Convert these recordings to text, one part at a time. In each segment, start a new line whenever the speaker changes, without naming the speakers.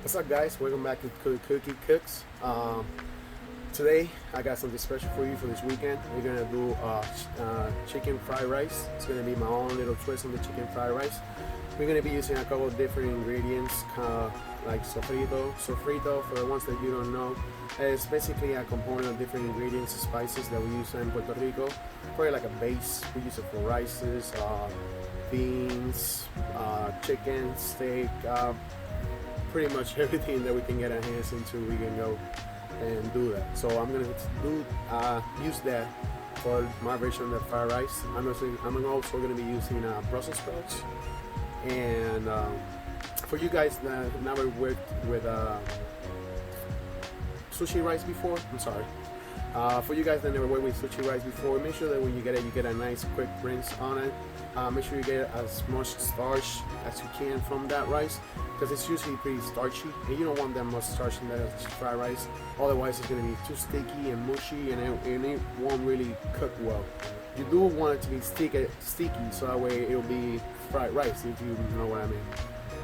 What's up, guys? Welcome back to Cookie Cooks. Today I got something special for you for this weekend. We're gonna do chicken fried rice. It's gonna be my own little twist on the chicken fried rice. We're gonna be using a couple of different ingredients, like sofrito. Sofrito, for the ones that you don't know, is basically a component of different ingredients, spices that we use in Puerto Rico. Probably like a base. We use it for rices, beans, chicken, steak. Pretty much everything that we can get our hands into, we can go and do that. So I'm gonna use that for my version of the fried rice. I'm also gonna be using Brussels sprouts. And for you guys that never worked with sushi rice before, I'm sorry. For you guys that never worked with sushi rice before, make sure that when you get a nice quick rinse on it. Make sure you get as much starch as you can from that rice, because it's usually pretty starchy, and you don't want that much starch in that fried rice. Otherwise, it's going to be too sticky and mushy, and it won't really cook well. You do want it to be sticky, so that way it'll be fried rice, if you know what I mean.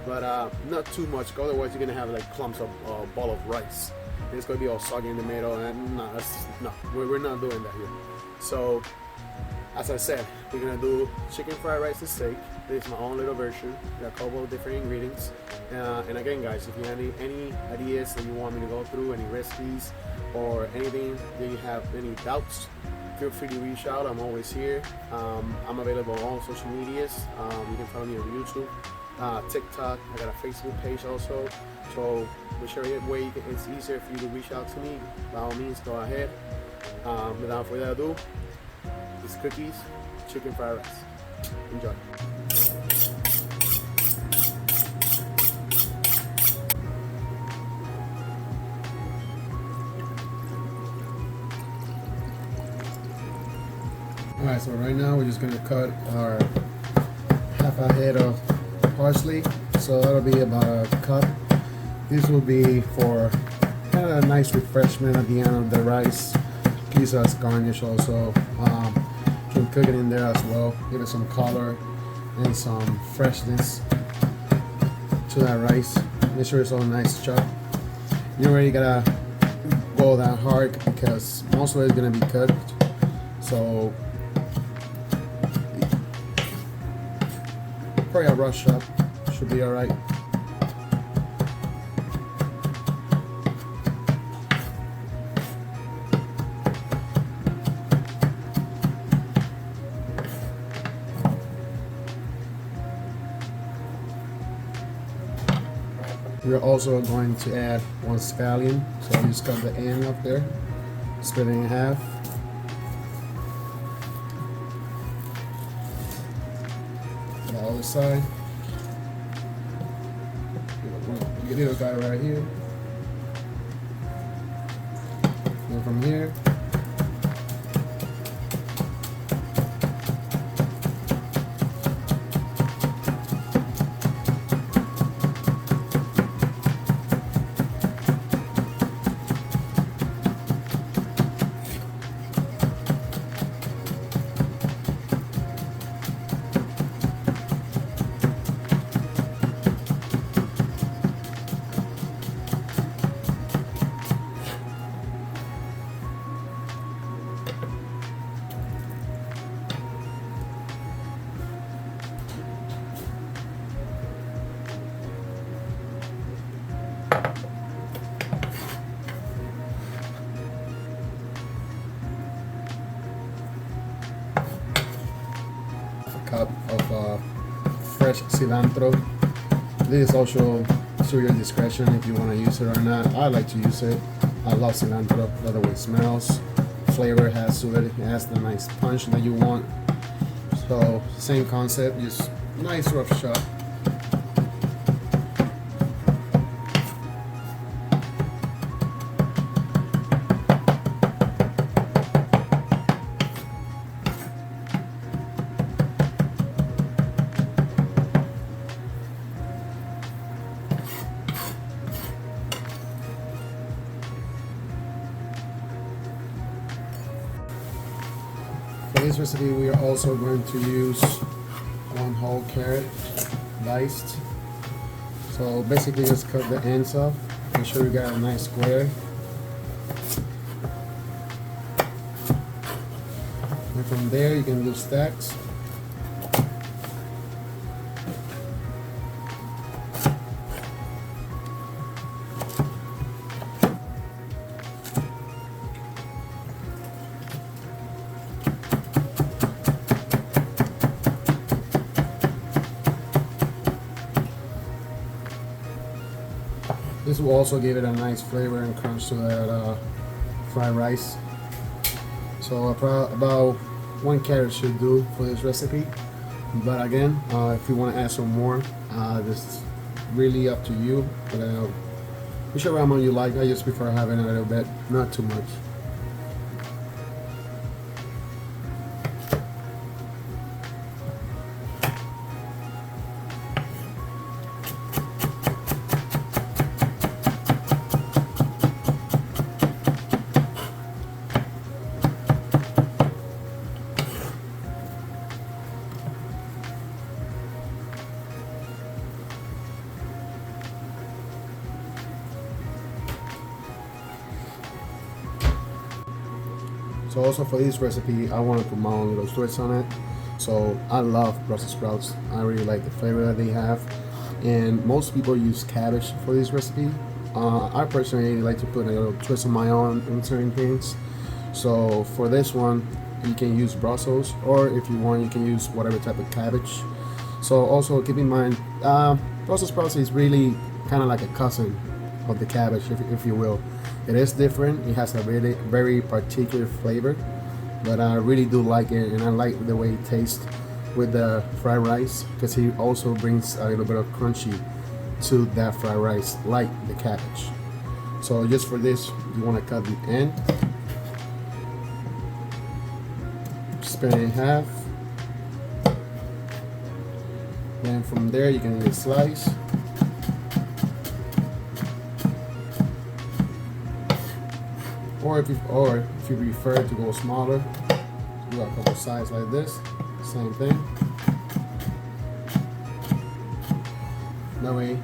But not too much, otherwise you're going to have like clumps of ball of rice. And it's going to be all soggy in the middle, and no, we're not doing that here. So, as I said, we're gonna do chicken fried rice and steak. This is my own little version. There are a couple of different ingredients. And again, guys, if you have any ideas that you want me to go through, any recipes, or anything that you have any doubts, feel free to reach out. I'm always here. I'm available on all social medias. You can follow me on YouTube, TikTok. I got a Facebook page also. So whichever way it's easier for you to reach out to me, by all means, go ahead. Without further ado, it's cookies, chicken fried rice. Enjoy. Alright, so right now we're just going to cut our half a head of parsley. So that'll be about a cup. This will be for kind of a nice refreshment at the end of the rice. Use as garnish also. You can cook it in there as well. Give it some color and some freshness to that rice. Make sure it's all nice chopped. You don't really gotta go that hard because most of it is gonna be cooked. So probably a rush up should be alright. We're also going to add one scallion, so I just cut the end up there, split it in half. On the other side, get little guy right here. Go from here. Cup of fresh cilantro. This is also to your discretion if you want to use it or not. I like to use it. I love cilantro. By the way it smells, flavor it has to it. It has the nice punch that you want. So same concept, just nice rough chop. For this recipe, we are also going to use one whole carrot diced. So So basically just cut the ends off. Make sure you got a nice square. And from there you can do stacks. This will also give it a nice flavor and crunch to that fried rice. So about 1 carrot should do for this recipe. But again, if you want to add some more, this is really up to you. But whichever amount you like, I just prefer having a little bit, not too much. So also for this recipe, I want to put my own little twist on it. So I love Brussels sprouts. I really like the flavor that they have. And most people use cabbage for this recipe. I personally like to put a little twist of my own in certain things. So for this one, you can use Brussels, or if you want, you can use whatever type of cabbage. So also keep in mind, Brussels sprouts is really kind of like a cousin of the cabbage, if you will. It is different. It has a really very particular flavor, but I really do like it, and I like the way it tastes with the fried rice, because he also brings a little bit of crunchy to that fried rice, like the cabbage. So just for this, you want to cut the end, split it in half, then from there you can do a slice. Or if you prefer to go smaller, do a couple sides like this, same thing. That way,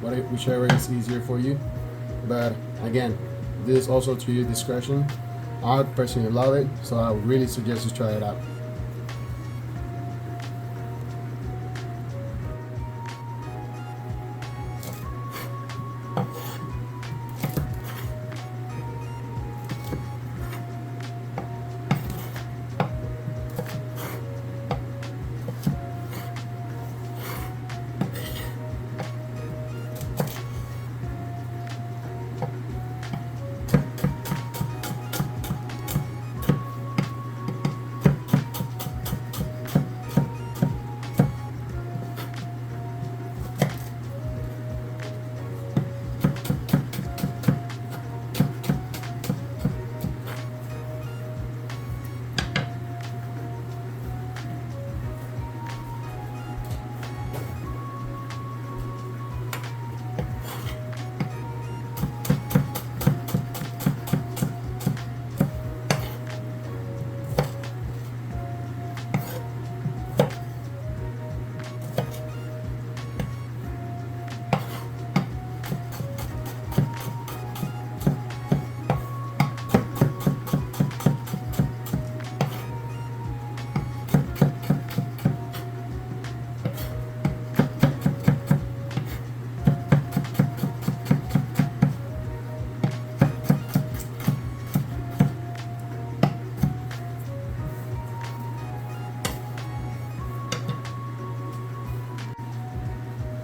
whichever is easier for you. But again, this is also to your discretion. I personally love it, so I would really suggest you try it out.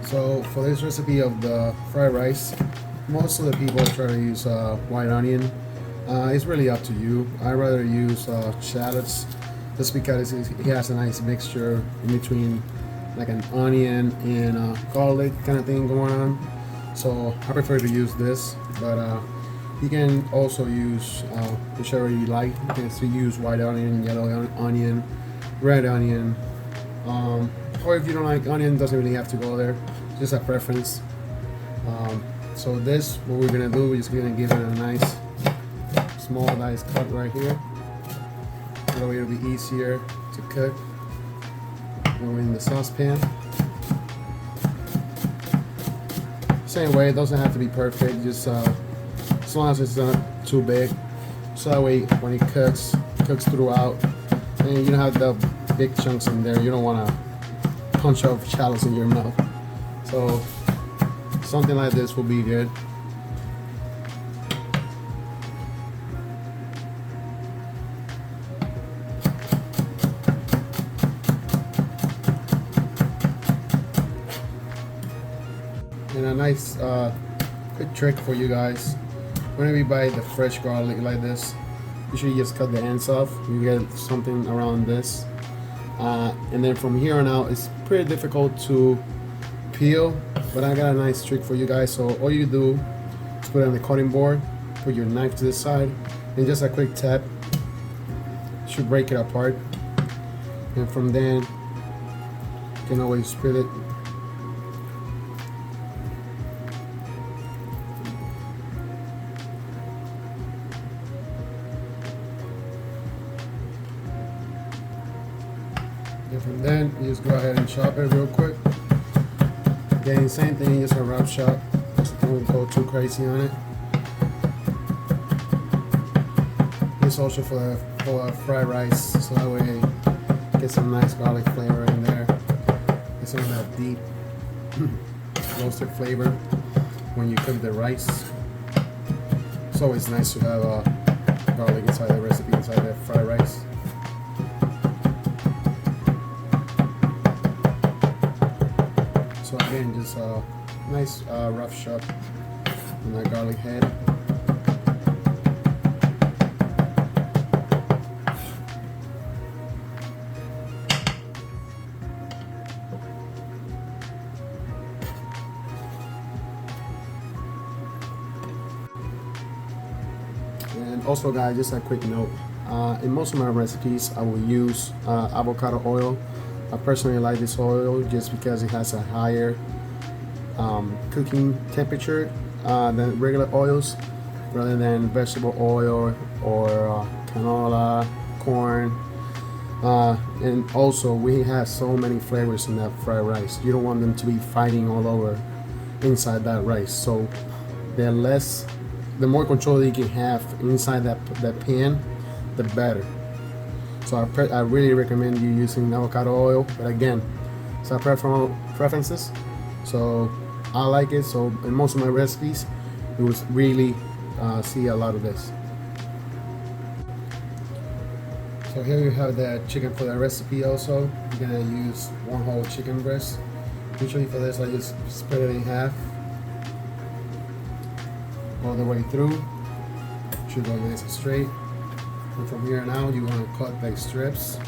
So for this recipe of the fried rice, most of the people try to use white onion. It's really up to you. I rather use shallots, just because it has a nice mixture in between, like an onion and garlic kind of thing going on. So I prefer to use this, but you can also use whichever you like. You can use white onion, yellow onion, red onion, or if you don't like onion, doesn't really have to go there. Just a preference. So this, what we're gonna do, we're just gonna give it a nice small dice cut right here. That way it'll be easier to cook when we're in the saucepan. Same way, it doesn't have to be perfect, just as long as it's not too big. So that way when it cooks throughout, and you don't have the big chunks in there. You don't want to punch off shallots in your mouth. So something like this will be good. And a nice quick trick for you guys: whenever you buy the fresh garlic like this, you should just cut the ends off. You get something around this, and then from here on out, it's pretty difficult to peel. But I got a nice trick for you guys. So all you do is put it on the cutting board, put your knife to the side, and just a quick tap should break it apart. And from then, you can always split it. And from then, you just go ahead and chop it real quick. Again, same thing, just a rough chop. Just don't go too crazy on it. This also for fried rice, so that way get some nice garlic flavor in there. Get some of that deep roasted flavor when you cook the rice. It's always nice to have garlic inside the recipe, inside the fried rice. So again, just a nice rough chop on that garlic head. And also guys, just a quick note, in most of my recipes I will use avocado oil. I personally like this oil just because it has a higher cooking temperature than regular oils, rather than vegetable oil or canola, corn. And also we have so many flavors in that fried rice. You don't want them to be fighting all over inside that rice. So the more control that you can have inside that pan, the better. So I really recommend you using avocado oil, but again, it's our personal preferences. So I like it. So in most of my recipes, you will really see a lot of this. So here you have the chicken for the recipe. Also, you're gonna use one whole chicken breast. Usually for this, I just split it in half, all the way through. Should go nice and straight. And from here on out, you want to cut like strips.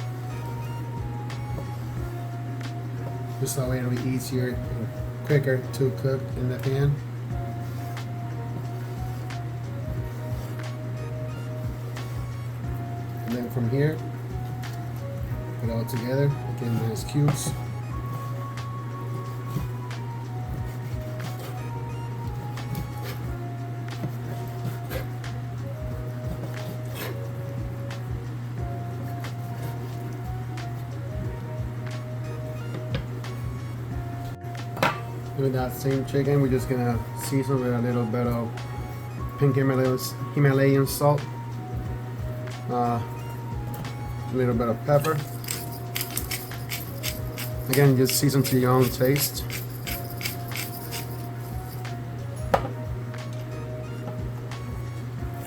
Just that way it'll be easier and quicker to cook in the pan. And then from here, put it all together, again nice cubes. With that same chicken, we're just gonna season with a little bit of pink Himalayan salt, a little bit of pepper. Again, just season to your own taste.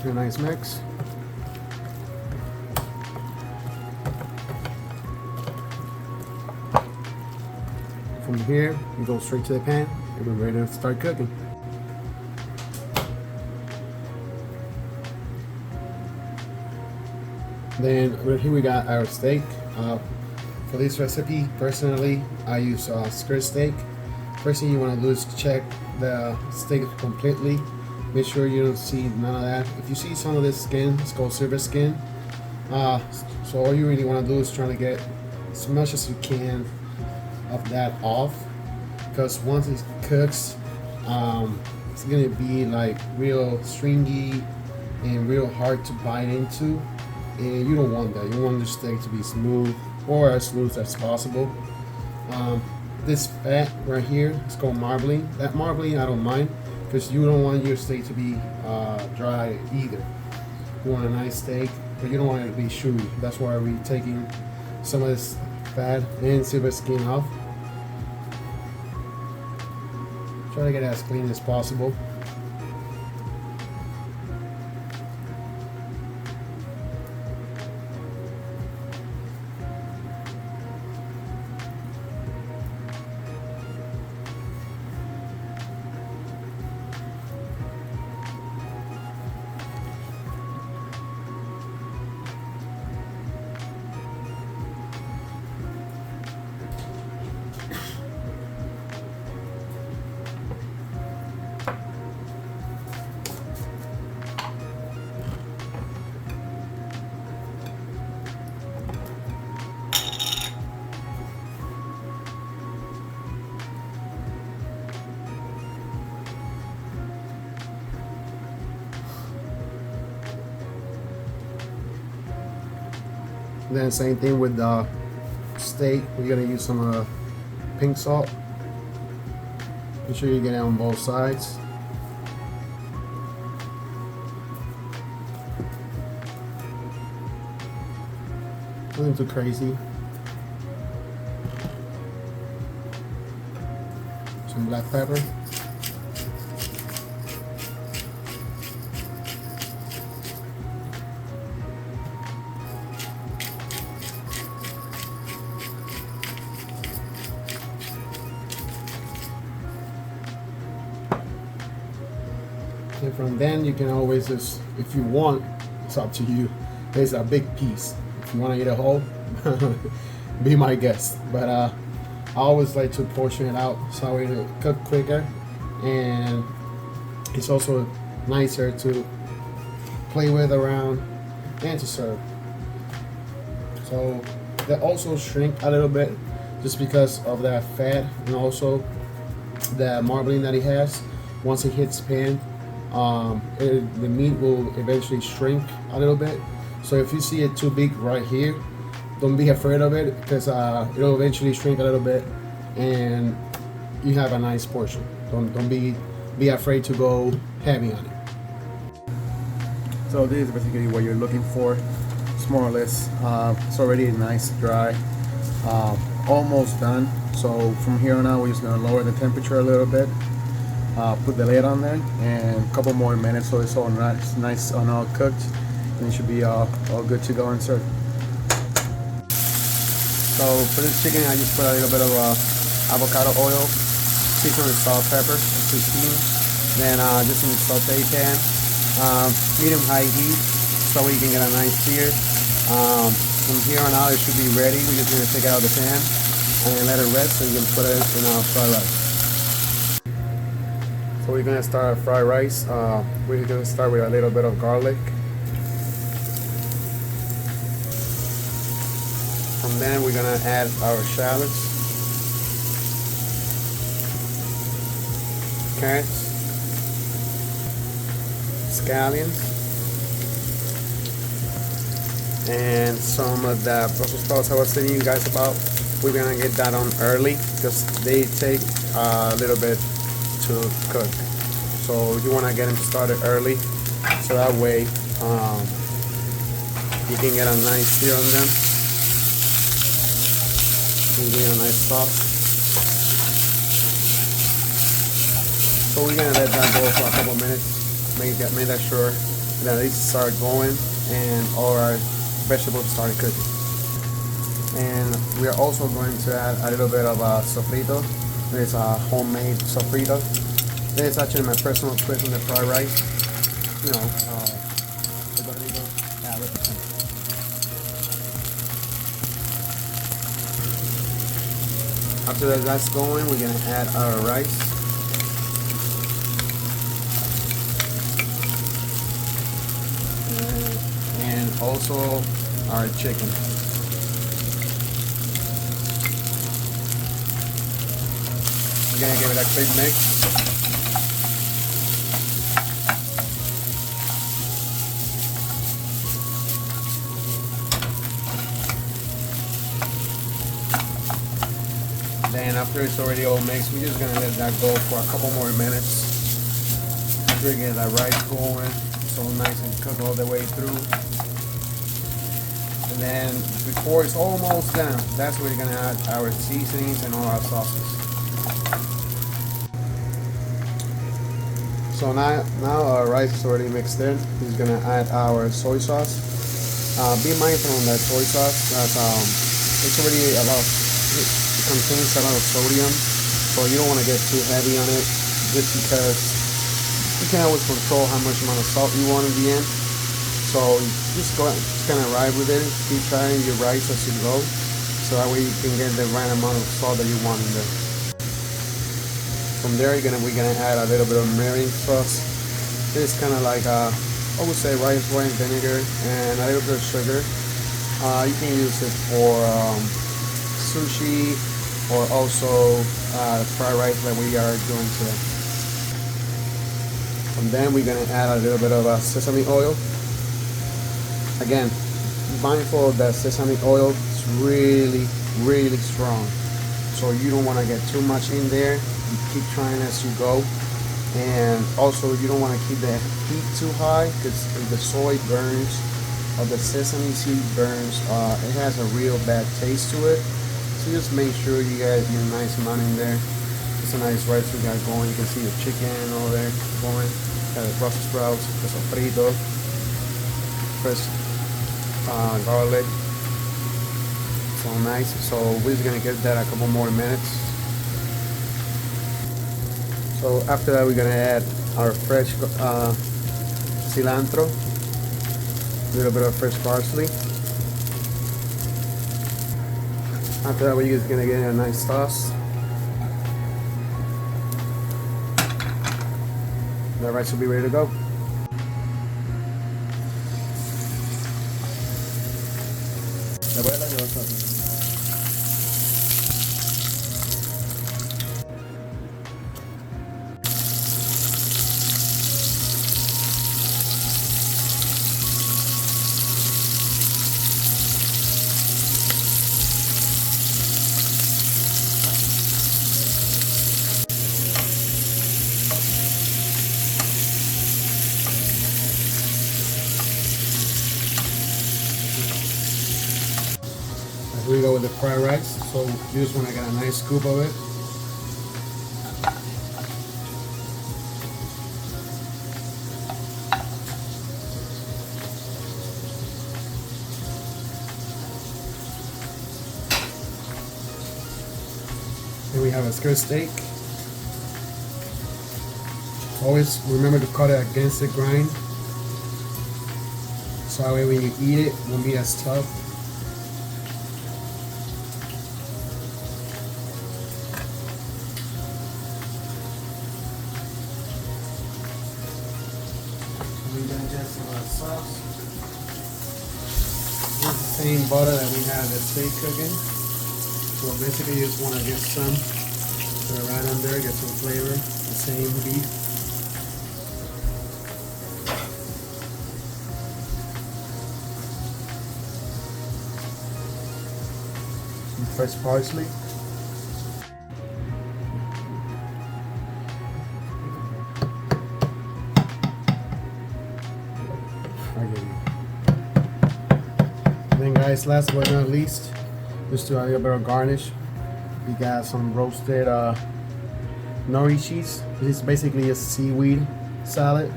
A nice mix. From here, you go straight to the pan and we're ready to start cooking. Then right here we got our steak. For this recipe, personally, I use skirt steak. First thing you want to do is check the steak completely. Make sure you don't see none of that. If you see some of this skin, it's called silver skin. So all you really want to do is try to get as much as you can of that off, because once it cooks, it's gonna be like real stringy and real hard to bite into, and you don't want that. You want the steak to be smooth, or as smooth as possible. this fat right here, it's called marbling. That marbling I don't mind because you don't want your steak to be dry either. You want a nice steak, but you don't want it to be chewy. That's why we're taking some of this fat and silver skin off. Try to get it as clean as possible. Then same thing with the steak. We're gonna use some pink salt. Make sure you get it on both sides. Nothing too crazy. Some black pepper. And from then you can always just, if you want, it's up to you. There's a big piece. If you want to eat a whole, be my guest. But I always like to portion it out so it'll cook quicker, and it's also nicer to play with around and to serve. So they also shrink a little bit just because of that fat and also the marbling that it has. Once it hits pan, the meat will eventually shrink a little bit. So if you see it too big right here, don't be afraid of it, because it'll eventually shrink a little bit and you have a nice portion. Don't be afraid to go heavy on it. So this is basically what you're looking for. It's more or less, it's already nice dry, almost done. So from here on out, we're just gonna lower the temperature a little bit. Put the lid on there and a couple more minutes so it's all nice and all cooked, and it should be all good to go and serve. So for this chicken, I just put a little bit of avocado oil, seasoned with salt, pepper, to steam. Then just in the saute pan, medium-high heat, so we can get a nice sear. From here on out, it should be ready. We're just gonna take it out of the pan and let it rest, so you can put it in our fried rice. So we're gonna start our fried rice. We're gonna start with a little bit of garlic. From then we're gonna add our shallots, carrots, scallions, and some of the Brussels sprouts I was telling you guys about. We're gonna get that on early because they take a little bit to cook, so you want to get them started early, so that way you can get a nice sear on them and get a nice sauce. So we're gonna let that go for a couple minutes, make that sure that these start going and all our vegetables start cooking. And we are also going to add a little bit of sofrito. It's a homemade sofrito. This is actually my personal twist on the fried rice. You know, after that's going, we're gonna add our rice. And also our chicken. We're gonna give it a quick mix. Then after it's already all mixed, we're just gonna let that go for a couple more minutes. We're gonna get that rice going so nice and cook all the way through. And then before it's almost done, that's where you're gonna add our seasonings and all our sauces. So now our rice is already mixed in. We're gonna add our soy sauce. Be mindful on that soy sauce that it's already it contains a lot of sodium, so you don't want to get too heavy on it, just because you can't always control how much amount of salt you want in the end. So just kind of ride with it. Keep trying your rice as you go, so that way you can get the right amount of salt that you want in there. From there, we're gonna add a little bit of marinade sauce. It's kind of like I would say rice wine vinegar and a little bit of sugar. You can use it for sushi or also fried rice that we are doing today. From then we're gonna add a little bit of sesame oil. Again, mindful that sesame oil is really strong, so you don't want to get too much in there. You keep trying as you go, and also you don't want to keep the heat too high, because if the soy burns or the sesame seed burns, it has a real bad taste to it. So just make sure you get your nice amount in there. It's a nice rice we got going. You can see the chicken over there going. Got the Brussels sprouts, the sofrito, fresh garlic. So nice. So we're just gonna give that a couple more minutes. So after that, we're gonna add our fresh cilantro, a little bit of fresh parsley. After that, we're just gonna get a nice sauce. The rice will be ready to go. We go with the fried rice, so you just want to get a nice scoop of it. Then we have a skirt steak. Always remember to cut it against the grind, so that way when you eat it won't be as tough. We're gonna get some sauce. This is the same butter that we had the steak cooking. So basically you just want to get some, put it right on there, get some flavor, the same beef. Some fresh parsley. Then guys, last but not least, just to add a little bit of garnish, we got some roasted nori cheese. This is basically a seaweed salad,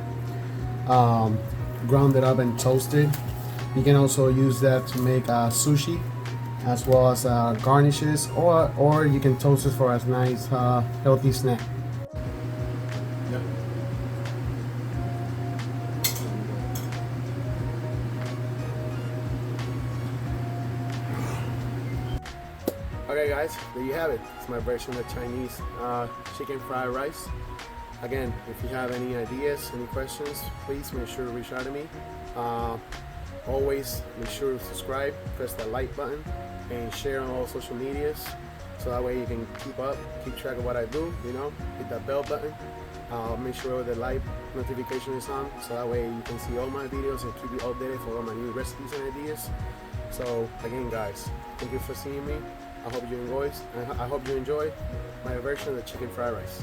ground it up and toasted. You can also use that to make sushi, as well as garnishes, or you can toast it for a nice healthy snack. Okay guys, there you have it. It's my version of Chinese chicken fried rice. Again, if you have any ideas, any questions, please make sure to reach out to me. Always make sure to subscribe, press that like button, and share on all social medias, so that way you can keep track of what I do, hit that bell button. Make sure the live notification is on, so that way you can see all my videos and keep you updated for all my new recipes and ideas. So again guys, thank you for seeing me, I hope you enjoy my version of the chicken fried rice.